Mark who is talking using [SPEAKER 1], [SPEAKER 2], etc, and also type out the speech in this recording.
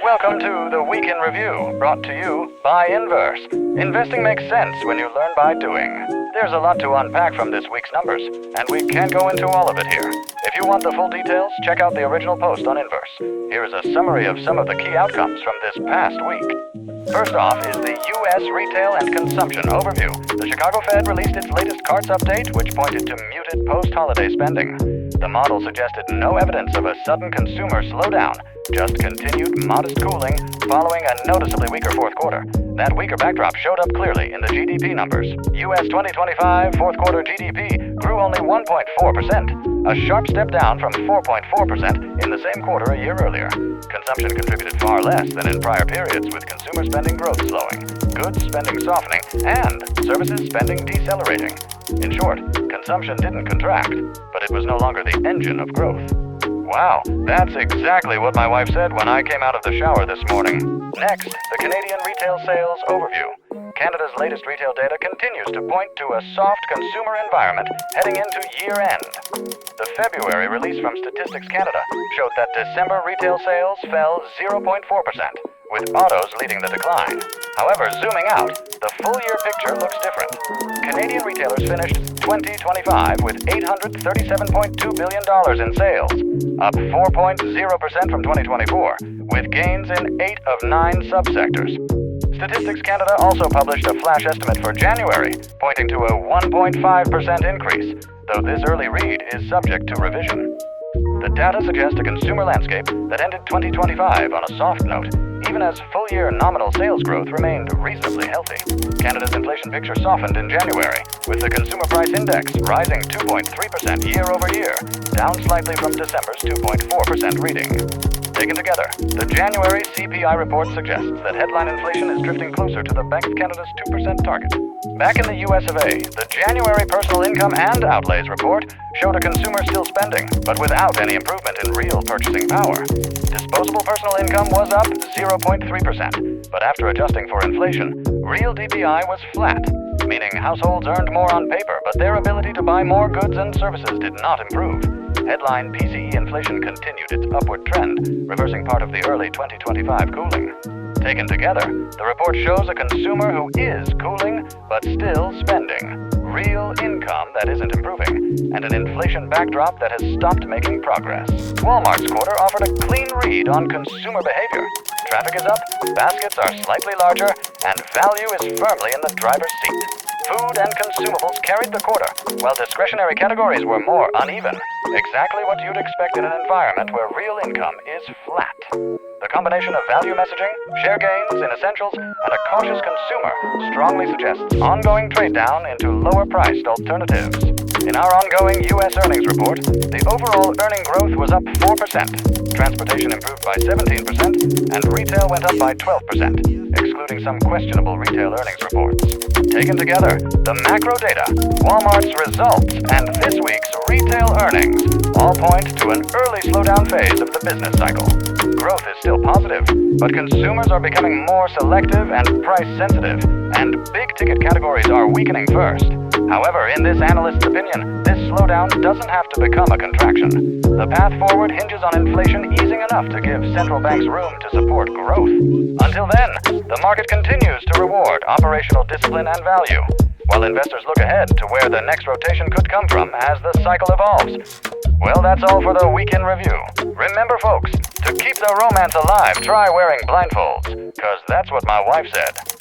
[SPEAKER 1] Welcome to the Week in Review, brought to you by Inverse. Investing makes sense when you learn by doing. There's a lot to unpack from this week's numbers, and we can't go into all of it here. If you want the full details, check out the original post on Inverse. Here is a summary of some of the key outcomes from this past week. First off is the U.S. retail and consumption overview. The Chicago Fed released its latest cards update, which pointed to muted post-holiday spending. The model suggested no evidence of a sudden consumer slowdown, just continued modest cooling following a noticeably weaker fourth quarter. That weaker backdrop showed up clearly in the GDP numbers. U.S. 2025 fourth quarter GDP grew only 1.4%, a sharp step down from 4.4% in the same quarter a year earlier. Consumption contributed far less than in prior periods, with consumer spending growth slowing, goods spending softening, and services spending decelerating. In short, consumption didn't contract, but it was no longer the engine of growth. Wow, that's exactly what my wife said when I came out of the shower this morning. Next, the Canadian retail sales overview. Canada's latest retail data continues to point to a soft consumer environment heading into year-end. The February release from Statistics Canada showed that December retail sales fell 0.4%, with autos leading the decline. However, zooming out, the full-year picture looks different. Canadian retailers finished 2025 with $837.2 billion in sales, up 4.0% from 2024, with gains in 8 of 9 subsectors. Statistics Canada also published a flash estimate for January, pointing to a 1.5% increase, though this early read is subject to revision. The data suggests a consumer landscape that ended 2025 on a soft note, even as full-year nominal sales growth remained reasonably healthy. Canada's inflation picture softened in January, with the Consumer Price Index rising 2.3% year-over-year, down slightly from December's 2.4% reading. Taken together, the January CPI report suggests that headline inflation is drifting closer to the Bank of Canada's 2% target. Back in the US of A, the January Personal Income and Outlays report showed a consumer still spending, but without any improvement in real purchasing power. Disposable personal income was up 0.3%, but after adjusting for inflation, real DPI was flat, meaning households earned more on paper, but their ability to buy more goods and services did not improve. Headline PCE inflation continued its upward trend, reversing part of the early 2025 cooling. Taken together, the report shows a consumer who is cooling, but still spending, real income that isn't improving, and an inflation backdrop that has stopped making progress. Walmart's quarter offered a clean read on consumer behavior. Traffic is up, baskets are slightly larger, and value is firmly in the driver's seat. Food and consumables carried the quarter, while discretionary categories were more uneven. Exactly what you'd expect in an environment where real income is flat. The combination of value messaging, share gains in essentials, and a cautious consumer strongly suggests ongoing trade-down into lower-priced alternatives. In our ongoing U.S. earnings report, the overall earning growth was up 4%, transportation improved by 17%, and retail went up by 12%, excluding some questionable retail earnings reports. Taken together, the macro data, Walmart's results, and this week's retail earnings all point to an early slowdown phase of the business cycle. Growth is still positive, but consumers are becoming more selective and price-sensitive, and big-ticket categories are weakening first. However, in this analyst's opinion, this slowdown doesn't have to become a contraction. The path forward hinges on inflation easing enough to give central banks room to support growth. Until then, the market continues to reward operational discipline and value, while investors look ahead to where the next rotation could come from as the cycle evolves. Well, that's all for the Week in Review. Remember, folks, to keep the romance alive, try wearing blindfolds, 'cause that's what my wife said.